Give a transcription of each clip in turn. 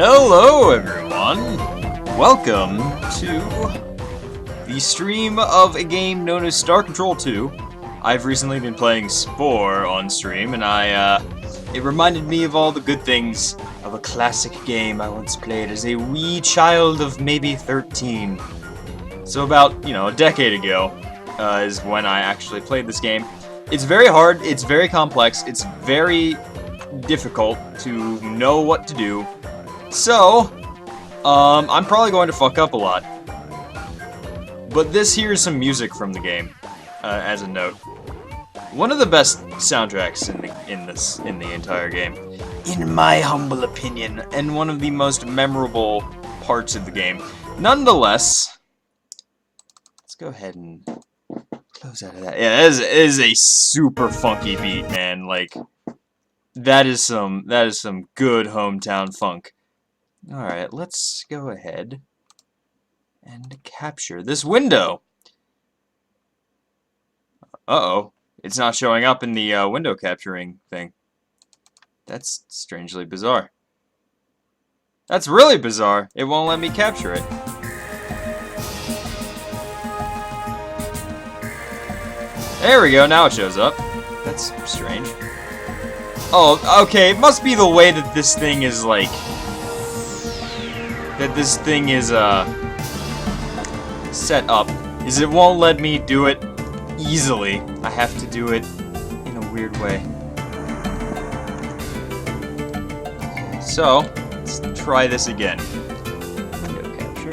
Hello everyone! Welcome to the stream of a game known as Star Control 2. I've recently been playing Spore on stream, and it reminded me of all the good things of a classic game I once played as a wee child of maybe 13. So about, a decade ago is when I actually played this game. It's very hard, it's very complex, it's very difficult to know what to do. So, I'm probably going to fuck up a lot. But this here is some music from the game, as a note. One of the best soundtracks in the entire game, in my humble opinion, and one of the most memorable parts of the game. Nonetheless, let's go ahead and close out of that. Yeah, it is a super funky beat, man. Like, that is some good hometown funk. Alright, let's go ahead and capture this window. Uh-oh. It's not showing up in the window capturing thing. That's strangely bizarre. That's really bizarre. It won't let me capture it. There we go, now it shows up. That's strange. Oh, okay, it must be the way that this thing is, like... set up, is it won't let me do it easily. I have to do it in a weird way. So, let's try this again. Window capture.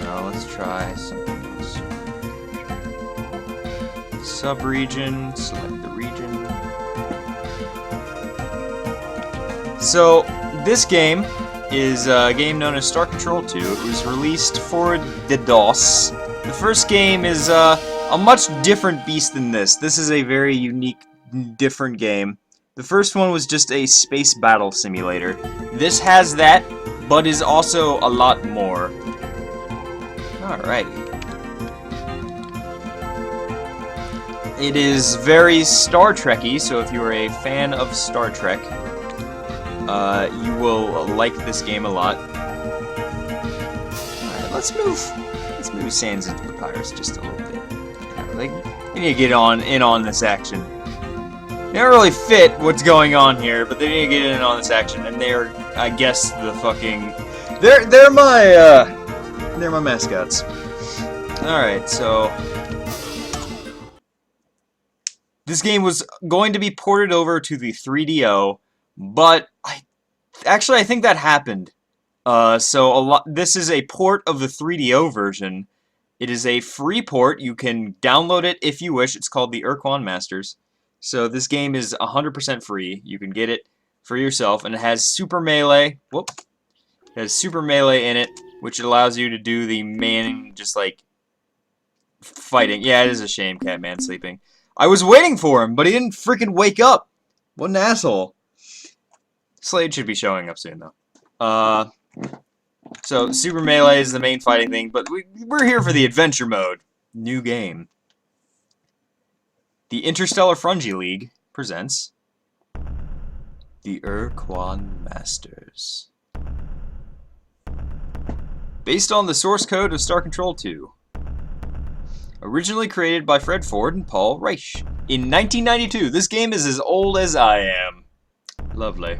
Now let's try something else. Subregion, select the region. So, this game is a game known as Star Control 2. It was released for the DOS. The first game is a much different beast than this. This is a very unique, different game. The first one was just a space battle simulator. This has that, but is also a lot more. Alrighty. It is very Star Trek-y, so if you are a fan of Star Trek, you will like this game a lot. Alright, let's move Sans into Papyrus just a little bit. Like, they need to get in on this action. They don't really fit what's going on here, but they need to get in on this action, and they're, I guess, the fucking... They're my mascots. Alright, so... This game was going to be ported over to the 3DO, but I think that happened. This is a port of the 3DO version. It is a free port. You can download it if you wish. It's called the Urquan Masters. So this game is 100% free. You can get it for yourself, and it has Super Melee. Whoop! It has Super Melee in it, which allows you to do the man just like fighting. Yeah, it is a shame, Catman sleeping. I was waiting for him, but he didn't freaking wake up. What an asshole. Slade should be showing up soon, though. So, Super Melee is the main fighting thing, but we're here for the adventure mode. New game. The Interstellar Fungi League presents the Urquan Masters. Based on the source code of Star Control 2. Originally created by Fred Ford and Paul Reich. In 1992, this game is as old as I am. Lovely.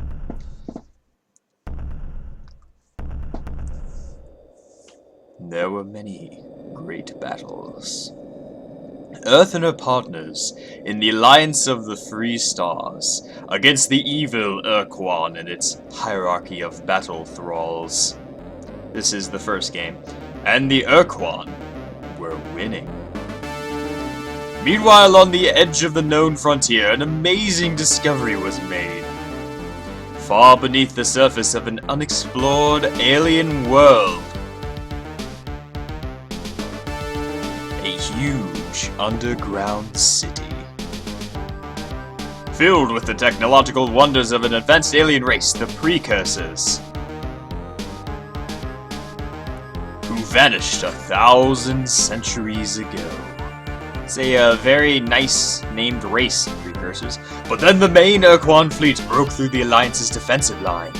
There were many great battles. Earth and her partners, in the alliance of the Three Stars, against the evil Urquan and its hierarchy of battle thralls. This is the first game. And the Urquan were winning. Meanwhile, on the edge of the known frontier, an amazing discovery was made. Far beneath the surface of an unexplored alien world, a huge underground city. Filled with the technological wonders of an advanced alien race, the Precursors, who vanished 1,000 centuries ago. It's a very nice named race, precursors. But then the main Urquan fleet broke through the Alliance's defensive line,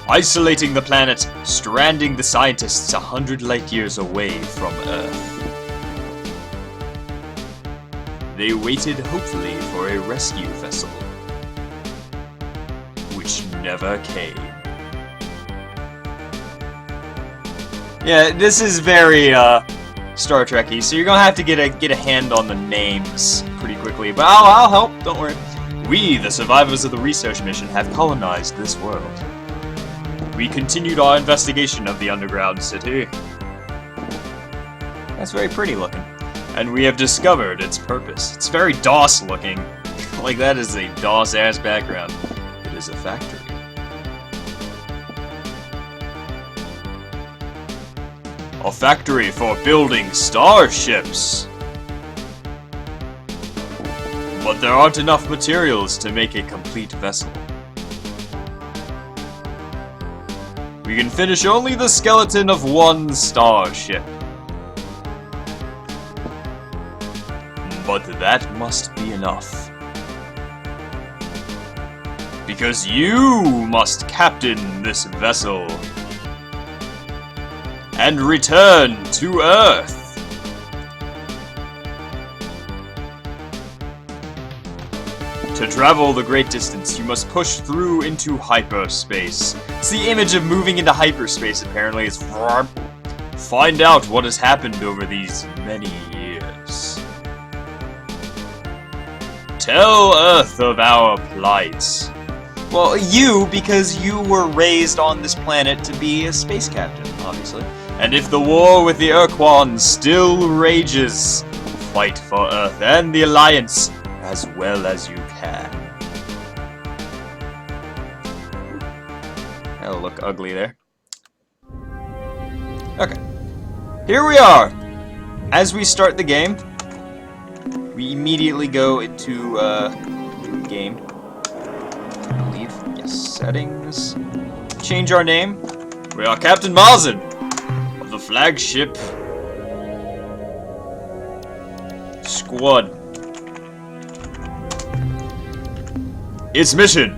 isolating the planet, stranding the scientists 100 light years away from Earth. They waited hopefully for a rescue vessel, which never came. Yeah, this is very Star Trek-y, so you're gonna have to get a hand on the names pretty quickly. But I'll help. Don't worry. We, the survivors of the research mission, have colonized this world. We continued our investigation of the underground city. That's very pretty looking. And we have discovered its purpose. It's very DOS looking. Like that is a DOS-ass background. It is a factory. A factory for building starships. But there aren't enough materials to make a complete vessel. We can finish only the skeleton of one starship. But that must be enough. Because you must captain this vessel and return to Earth. To travel the great distance, you must push through into hyperspace. It's the image of moving into hyperspace, apparently. It's find out what has happened over these many years. Tell Earth of our plight. Well, you, because you were raised on this planet to be a space captain, obviously. And if the war with the Urquan still rages, fight for Earth and the Alliance as well as you can. That'll look ugly there. Okay. Here we are! As we start the game, we immediately go into game. I believe. Yes, settings. Change our name. We are Captain Malzahn of the flagship squad. Its mission: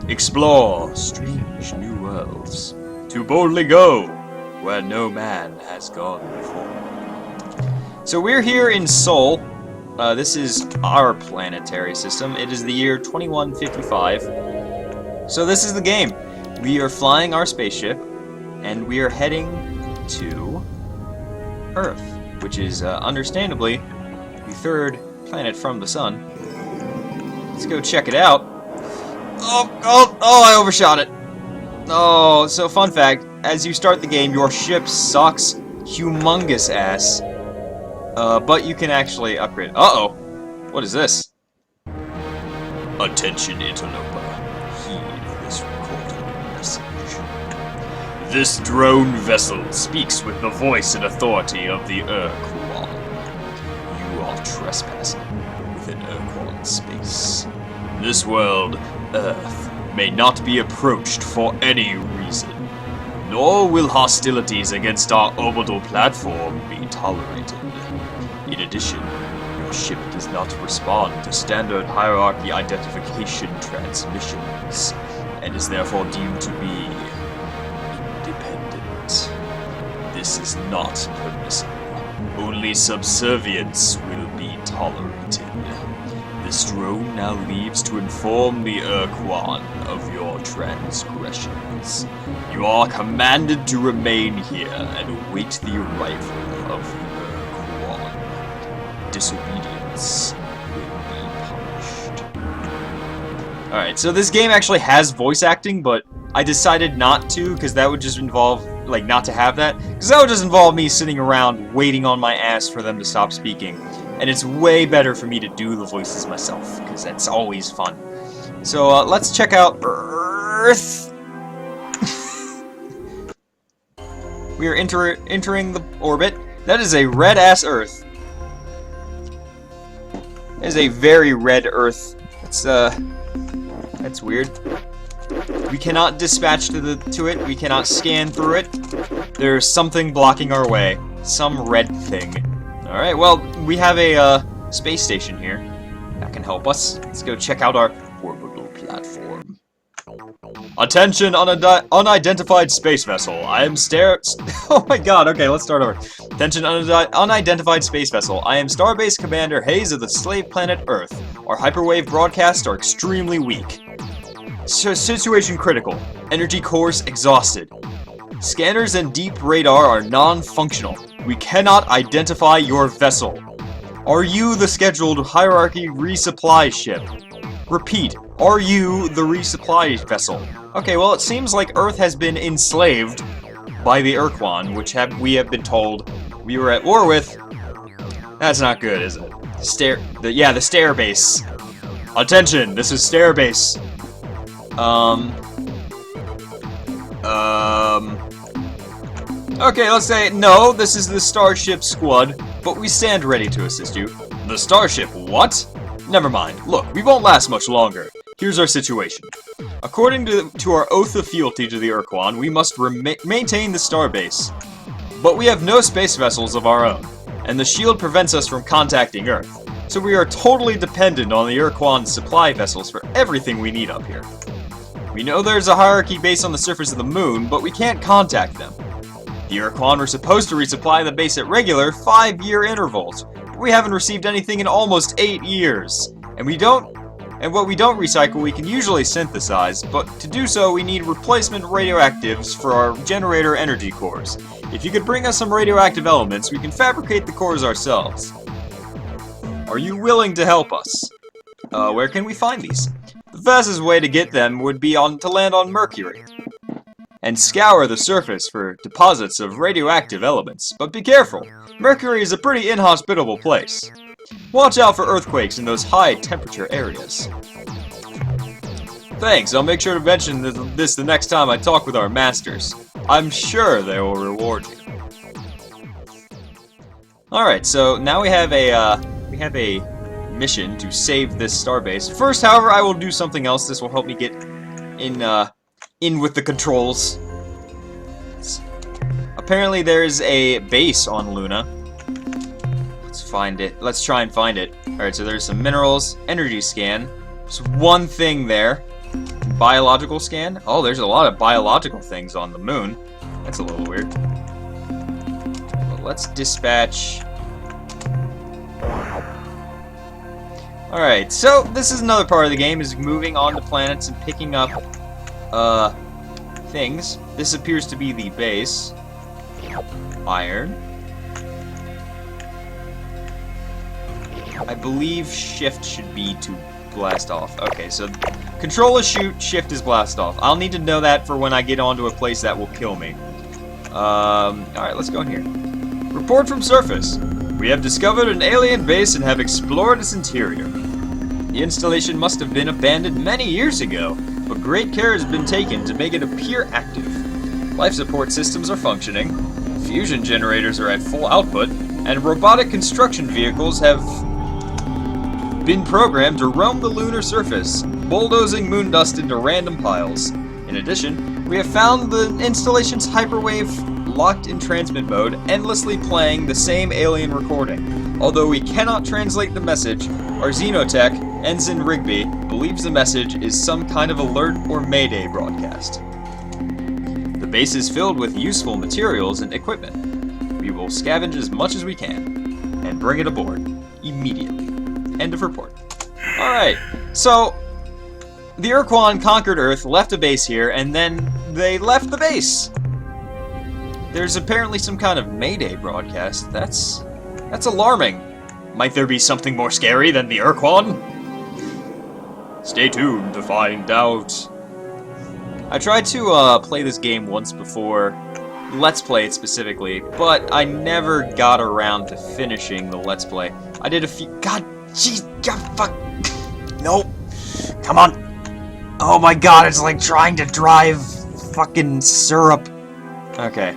explore strange new worlds, to boldly go where no man has gone before. So we're here in Sol. This is our planetary system. It is the year 2155. So this is the game. We are flying our spaceship, and we are heading to Earth, which is understandably the third planet from the sun. Let's go check it out. Oh, I overshot it. Oh, so fun fact, as you start the game, your ship sucks humongous ass. But you can actually upgrade. Uh-oh. What is this? Attention, interloper. Heed this recorded message. This drone vessel speaks with the voice and authority of the Urquan. You are trespassing within Urquan space. This world, Earth, may not be approached for any reason, nor will hostilities against our orbital platform be tolerated. In addition, your ship does not respond to standard hierarchy identification transmissions, and is therefore deemed to be independent. This is not permissible. Only subservience will be tolerated. This drone now leaves to inform the Urquan of your transgressions. You are commanded to remain here and await the arrival of the Urquan. Disobedience will be punished. Alright, so this game actually has voice acting, but I decided not to, because that would just involve, like, not to have that. Because that would just involve me sitting around waiting on my ass for them to stop speaking. And it's way better for me to do the voices myself, because that's always fun. So let's check out Earth. We are entering the orbit. That is a red-ass Earth. That is a very red Earth. That's weird. We cannot dispatch to it. We cannot scan through it. There's something blocking our way. Some red thing. Alright, well, we have a space station here that can help us. Let's go check out our orbital platform. Attention, unidentified space vessel. I am Oh my god, okay, let's start over. Attention, unidentified space vessel. I am Starbase Commander Hayes of the slave planet Earth. Our hyperwave broadcasts are extremely weak. Situation critical. Energy cores exhausted. Scanners and deep radar are non-functional. We cannot identify your vessel. Are you the scheduled hierarchy resupply ship? Repeat, are you the resupply vessel? Okay, well, it seems like Earth has been enslaved by the Urquan, which we have been told we were at war with. That's not good, is it? The Stair Base. Attention, this is Stair Base. Okay, let's say, no, this is the Starship Squad, but we stand ready to assist you. The Starship, what? Never mind. Look, we won't last much longer. Here's our situation. According to our oath of fealty to the Urquan, we must maintain the Starbase. But we have no space vessels of our own, and the shield prevents us from contacting Earth. So we are totally dependent on the Urquan's supply vessels for everything we need up here. We know there's a hierarchy base on the surface of the moon, but we can't contact them. The Urquan were supposed to resupply the base at regular 5-year intervals, but we haven't received anything in almost 8 years. And what we don't recycle we can usually synthesize, but to do so we need replacement radioactives for our generator energy cores. If you could bring us some radioactive elements, we can fabricate the cores ourselves. Are you willing to help us? Where can we find these? The fastest way to get them would be to land on Mercury and scour the surface for deposits of radioactive elements. But be careful, Mercury is a pretty inhospitable place. Watch out for earthquakes in those high-temperature areas. Thanks, I'll make sure to mention this the next time I talk with our masters. I'm sure they will reward you. Alright, so now we have a mission to save this starbase. First, however, I will do something else. This will help me get in with the controls. Apparently there's a base on Luna. Let's find it. Let's try and find it. Alright, so there's some minerals, energy scan. There's one thing there. Biological scan. Oh, there's a lot of biological things on the moon. That's a little weird. Well, let's dispatch. Alright, so this is another part of the game, is moving on to planets and picking up things. This appears to be the base. Iron. I believe shift should be to blast off. Okay, so control is shoot, shift is blast off. I'll need to know that for when I get onto a place that will kill me. Alright, let's go in here. Report from surface. We have discovered an alien base and have explored its interior. The installation must have been abandoned many years ago, but great care has been taken to make it appear active. Life support systems are functioning, fusion generators are at full output, and robotic construction vehicles have been programmed to roam the lunar surface, bulldozing moon dust into random piles. In addition, we have found the installation's hyperwave locked in transmit mode, endlessly playing the same alien recording. Although we cannot translate the message, our Xenotech, Ensign Rigby, believes the message is some kind of alert or mayday broadcast. The base is filled with useful materials and equipment. We will scavenge as much as we can, and bring it aboard, immediately. End of report. Alright, so the Urquan conquered Earth, left a base here, and then they left the base. There's apparently some kind of mayday broadcast. That's alarming. Might there be something more scary than the Urquan? Stay tuned to find out. I tried to play this game once before, Let's Play it specifically, but I never got around to finishing the Let's Play. I did a few. God, jeez, God, fuck. Nope. Come on. Oh my god, it's like trying to drive fucking syrup. Okay.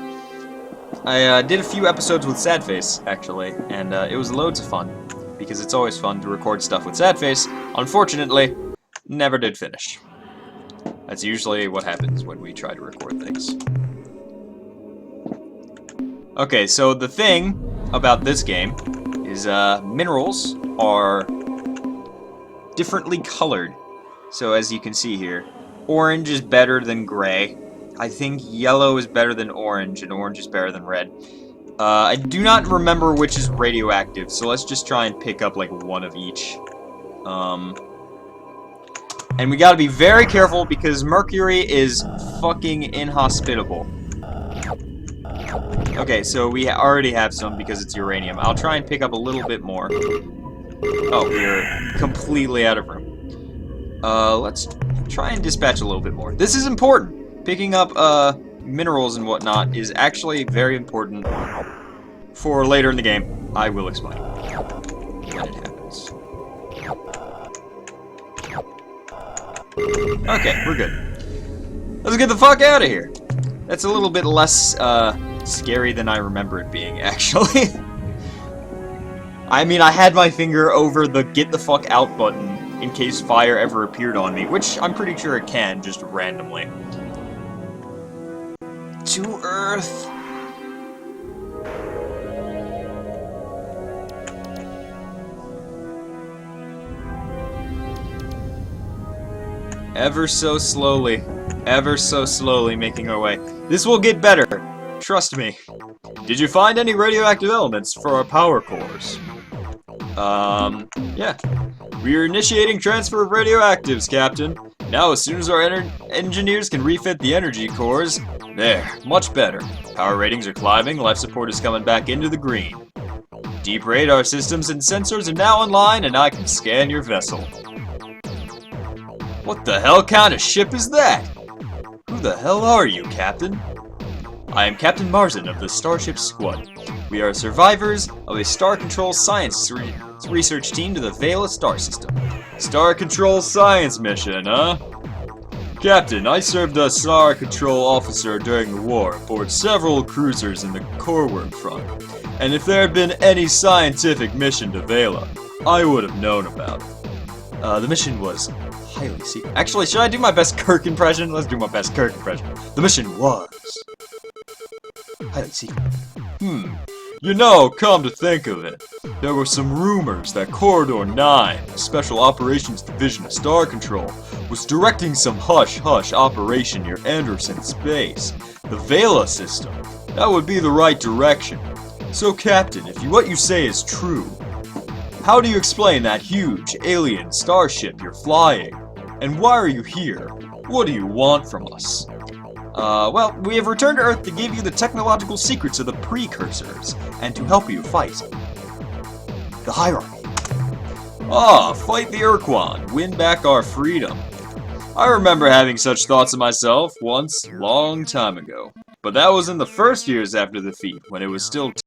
I did a few episodes with Sadface, actually, and it was loads of fun, because it's always fun to record stuff with Sadface. Unfortunately, never did finish. That's usually what happens when we try to record things. Okay, so the thing about this game is minerals are differently colored. So as you can see here, orange is better than gray. I think yellow is better than orange, and orange is better than red. I do not remember which is radioactive, so let's just try and pick up like one of each. And we gotta be very careful because mercury is fucking inhospitable. Okay, so we already have some because it's uranium. I'll try and pick up a little bit more. Oh, we're completely out of room. Let's try and dispatch a little bit more. This is important. Picking up, minerals and whatnot is actually very important for later in the game. I will explain when it happens. Okay, we're good. Let's get the fuck out of here. That's a little bit less, scary than I remember it being, actually. I mean, I had my finger over the get the fuck out button in case fire ever appeared on me, which I'm pretty sure it can, just randomly. To Earth. Ever so slowly making our way. This will get better. Trust me. Did you find any radioactive elements for our power cores? Yeah. We are initiating transfer of radioactives, Captain. Now, as soon as our engineers can refit the energy cores, there, much better. Power ratings are climbing, life support is coming back into the green. Deep radar systems and sensors are now online, and I can scan your vessel. What the hell kind of ship is that? Who the hell are you, Captain? I am Captain Marzin of the Starship Squad. We are survivors of a Star Control Science research team to the Vela star system. Star Control Science mission, huh? Captain, I served as Star Control Officer during the war aboard several cruisers in the Coreward front. And if there had been any scientific mission to Vela, I would have known about it. The mission was highly secret. Actually, should I do my best Kirk impression? Let's do my best Kirk impression. The mission was highly secret. You know, come to think of it, there were some rumors that Corridor 9, the Special Operations Division of Star Control, was directing some hush-hush operation near Anderson Space, the Vela system. That would be the right direction. So, Captain, if what you say is true, how do you explain that huge alien starship you're flying? And why are you here? What do you want from us? Well, we have returned to Earth to give you the technological secrets of the precursors, and to help you fight the hierarchy. Fight the Urquan, win back our freedom. I remember having such thoughts of myself once, long time ago. But that was in the first years after the defeat, when it was still